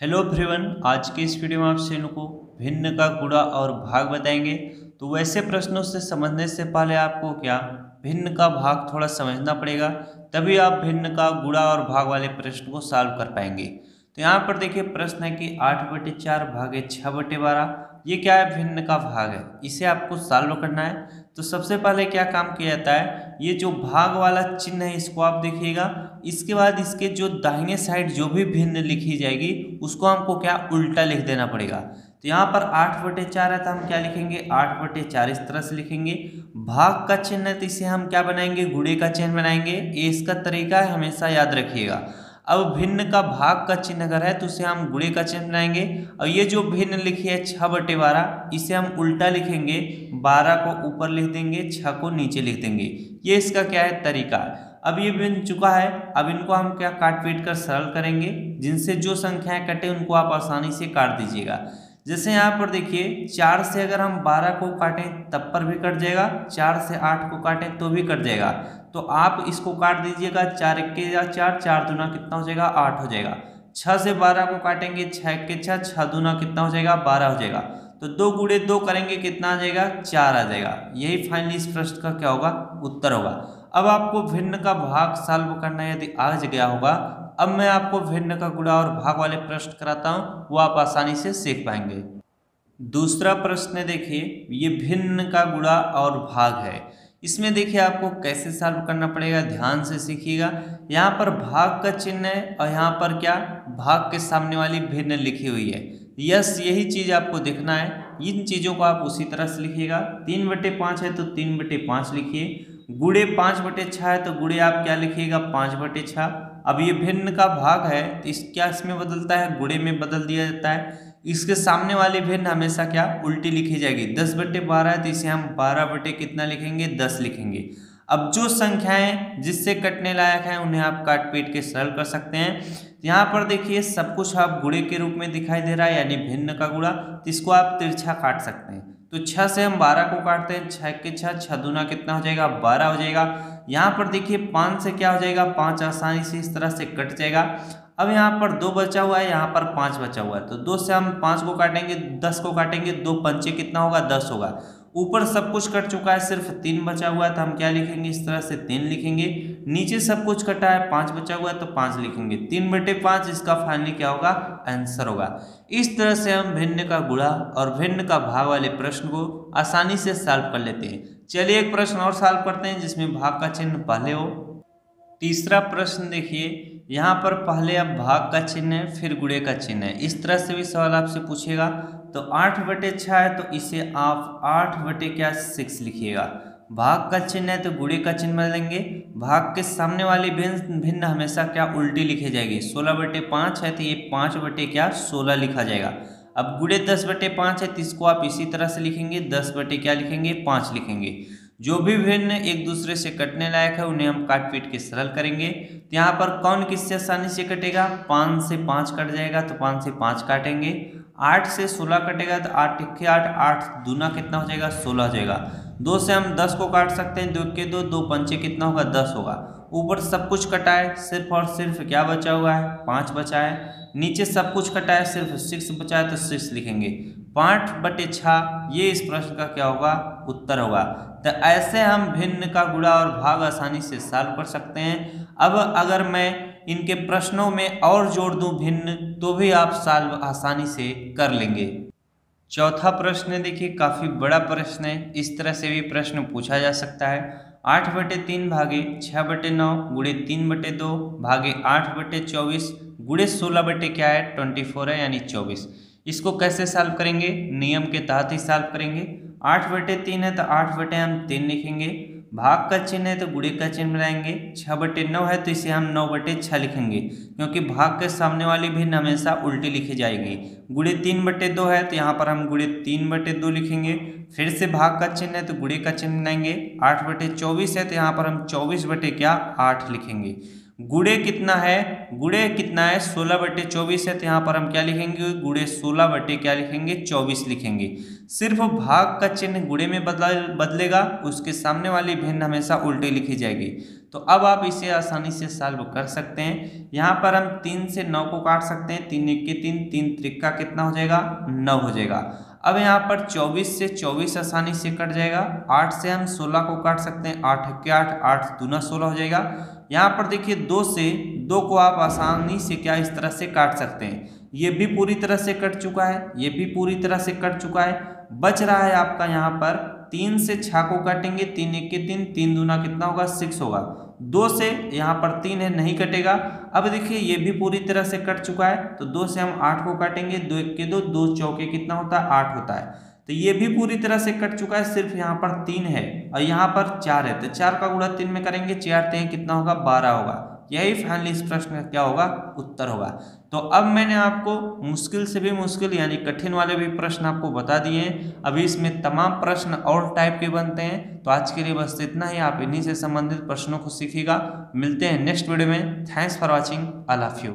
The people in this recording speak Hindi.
हेलो एवरीवन, आज के इस वीडियो में आप सभी को भिन्न का गुणा और भाग बताएंगे। तो वैसे प्रश्नों से समझने से पहले आपको क्या भिन्न का भाग थोड़ा समझना पड़ेगा, तभी आप भिन्न का गुणा और भाग वाले प्रश्न को सॉल्व कर पाएंगे। तो यहाँ पर देखिए प्रश्न है कि 8/4 भागे 6/12 ये क्या है, भिन्न का भाग है। इसे आपको सॉल्व करना है। तो सबसे पहले क्या काम किया जाता है, ये जो भाग वाला चिन्ह है इसको आप देखिएगा। इसके बाद इसके जो दाहिने साइड जो भी भिन्न लिखी जाएगी उसको हमको क्या उल्टा लिख देना पड़ेगा। तो यहाँ पर 8/4 है तो हम क्या लिखेंगे, 8/4 इस तरह से लिखेंगे। भाग का चिन्ह है तो इसे हम क्या बनाएंगे, गुणे का चिन्ह बनाएंगे। ये इसका तरीका है, हमेशा याद रखिएगा। अब भिन्न का भाग का चिन्ह अगर है तो उसे हम गुणे का चिन्ह बनाएंगे। और ये जो भिन्न लिखी है 6/12 इसे हम उल्टा लिखेंगे, 12 को ऊपर लिख देंगे, 6 को नीचे लिख देंगे। ये इसका क्या है, तरीका है। अब ये बन चुका है, अब इनको हम क्या काट पीट कर सरल करेंगे। जिनसे जो संख्याएं कटे उनको आप आसानी से काट दीजिएगा। जैसे यहाँ पर देखिए 4 से अगर हम 12 को काटें तब पर भी कट जाएगा, 4 से 8 को काटें तो भी कट जाएगा। तो आप इसको काट दीजिएगा, 4 1 या 4, 4 दूना कितना हो जाएगा, 8 हो जाएगा। 6 से 12 को काटेंगे, 6 1 6, 6 दूना कितना हो जाएगा, 12 हो जाएगा। तो 2 गुणे 2 करेंगे, कितना आ जाएगा, 4 आ जाएगा। यही फाइनली इस प्रश्न का क्या होगा, उत्तर होगा। अब आपको भिन्न का भाग सॉल्व करना है, यदि आ गया होगा। अब मैं आपको भिन्न का गुणा और भाग वाले प्रश्न कराता हूँ, वो आप आसानी से सीख पाएंगे। दूसरा प्रश्न देखिए, ये भिन्न का गुणा और भाग है। इसमें देखिए आपको कैसे सॉल्व करना पड़ेगा, ध्यान से सीखिएगा। यहाँ पर भाग का चिन्ह है और यहाँ पर क्या, भाग के सामने वाली भिन्न लिखी हुई है। यस, यही चीज आपको देखना है। इन चीजों को आप उसी तरह से लिखिएगा। 3/5 है तो 3/5 लिखिए। गुणे 5/6 है तो गुणे आप क्या लिखिएगा, 5/6। अब ये भिन्न का भाग है तो इस क्या इसमें बदलता है, गुणे में बदल दिया जाता है। इसके सामने वाली भिन्न हमेशा क्या उल्टी लिखी जाएगी। 10/12 है तो इसे हम 12 कितना लिखेंगे, 10 लिखेंगे। अब जो संख्याएं जिससे कटने लायक हैं उन्हें आप काट पीट के सरल कर सकते हैं। यहाँ पर देखिए सब कुछ आप गुणे के रूप में दिखाई दे रहा है, यानी भिन्न का गुणा। तो इसको आप तिरछा काट सकते हैं। तो 6 से हम 12 को काटते हैं, 6 1 6, 6 दूना कितना हो जाएगा, 12 हो जाएगा। यहाँ पर देखिए 5 से क्या हो जाएगा, 5 आसानी से इस तरह से कट जाएगा। अब यहाँ पर 2 बचा हुआ है, यहाँ पर 5 बचा हुआ है। तो 2 से हम 5 को काटेंगे, 10 को काटेंगे, 2 पंचे कितना होगा, 10 होगा। ऊपर सब कुछ कट चुका है, सिर्फ 3 बचा हुआ है तो हम क्या लिखेंगे, इस तरह से 3 लिखेंगे। नीचे सब कुछ कटा है, 5 बचा हुआ है तो 5 लिखेंगे। 3/5 इसका फाइनली क्या होगा, आंसर होगा। इस तरह से हम भिन्न का गुणा और भिन्न का भाग वाले प्रश्न को आसानी से सॉल्व कर लेते हैं। चलिए एक प्रश्न और सॉल्व करते हैं जिसमें भाग का चिन्ह पहले हो। तीसरा प्रश्न देखिए, यहाँ पर पहले अब भाग का चिन्ह है, फिर गुणे का चिन्ह है। इस तरह से भी सवाल आपसे पूछेगा। तो 8/6 है तो इसे आप 8/6 लिखिएगा। भाग का चिन्ह है तो गुणे का चिन्ह बदलेंगे। भाग के सामने वाली भिन्न भिन्न हमेशा क्या उल्टी लिखी जाएगी। 16/5 है तो ये 5/16 लिखा जाएगा। अब गुणे 10/5 है तो इसको आप इसी तरह से लिखेंगे, 10/क्या लिखेंगे, 5 लिखेंगे। जो भी भिन्न एक दूसरे से कटने लायक है उन्हें हम काट पीट के सरल करेंगे। तो यहाँ पर कौन किससे आसानी से कटेगा, 5 से 5 कट जाएगा तो 5 से 5 काटेंगे। 8 से 16 कटेगा तो 8 1 8, 8 दूना कितना हो जाएगा, 16 हो जाएगा। 2 से हम 10 को काट सकते हैं, 2 के 2, 2 पंचे कितना होगा, 10 होगा। ऊपर सब कुछ कटा है, सिर्फ और सिर्फ क्या बचा हुआ है, 5 बचा है। नीचे सब कुछ कटा है, सिर्फ 6 बचा है तो 6 लिखेंगे। 5/6 ये इस प्रश्न का क्या होगा, उत्तर होगा। तो ऐसे हम भिन्न का गुणा और भाग आसानी से सॉल्व कर सकते हैं। अब अगर मैं इनके प्रश्नों में और जोड़ दूं भिन्न, तो भी आप सॉल्व आसानी से कर लेंगे। चौथा प्रश्न देखिए, काफी बड़ा प्रश्न है। इस तरह से भी प्रश्न पूछा जा सकता है। 8/3 भागे 6/9 गुणे 3/2 भागे 8/24 गुणे 16 क्या है, 24 है, यानी 24। इसको कैसे सॉल्व करेंगे, नियम के तहत ही सॉल्व करेंगे। 8/3 है तो 8/3 लिखेंगे। भाग का चिन्ह है तो गुणे का चिन्ह बनाएंगे। 6/9 है तो इसे हम 9/6 लिखेंगे, क्योंकि भाग के सामने वाली भिन्न हमेशा उल्टी लिखी जाएगी। गुणे 3/2 है तो यहाँ पर हम गुणे 3/2 लिखेंगे। फिर से भाग का चिन्ह है तो गुणे का चिन्ह बनाएंगे। 8/24 है तो यहाँ पर हम 24/8 लिखेंगे। गुणे कितना है, गुणे कितना है 16/24 है, तो यहाँ पर हम क्या लिखेंगे, गुणे 16 बटे क्या लिखेंगे 24 लिखेंगे। सिर्फ भाग का चिन्ह गुणे में बदलेगा, उसके सामने वाली भिन्न हमेशा उल्टे लिखी जाएगी। तो अब आप इसे आसानी से सॉल्व कर सकते हैं। यहाँ पर हम 3 से 9 को काट सकते हैं, 3 1 के 3, 3 त्रिका कितना हो जाएगा 9 हो जाएगा। अब यहाँ पर 24 से 24 आसानी से कट जाएगा, 8 से हम 16 को काट सकते हैं, 8 1 के 8, 8 दूना 16 हो जाएगा। यहाँ पर देखिए 2 से 2 को आप आसानी से क्या इस तरह से काट सकते हैं, ये भी पूरी तरह से कट चुका है, ये भी पूरी तरह से कट चुका है। बच रहा है आपका यहाँ पर 3 से 6 को काटेंगे, 3 1 के 3, 3 दूना कितना होगा 6 होगा। 2 से यहाँ पर 3 है नहीं कटेगा। अब देखिए ये भी पूरी तरह से कट चुका है, तो 2 से हम 8 को काटेंगे, 2 1 के 2, 2 चौके कितना होता है 8 होता है। तो ये भी पूरी तरह से कट चुका है, सिर्फ यहाँ पर 3 है और यहाँ पर 4 है, तो 4 का गुणा 3 में करेंगे, 4 3 कितना होगा 12 होगा। यही फाइनली इस प्रश्न का क्या होगा उत्तर होगा। तो अब मैंने आपको मुश्किल से भी मुश्किल यानी कठिन वाले भी प्रश्न आपको बता दिए हैं। अभी इसमें तमाम प्रश्न और टाइप के बनते हैं। तो आज के लिए बस इतना ही, आप इन्हीं से संबंधित प्रश्नों को सीखिएगा। मिलते हैं नेक्स्ट वीडियो में। Thanks for watching, I love you.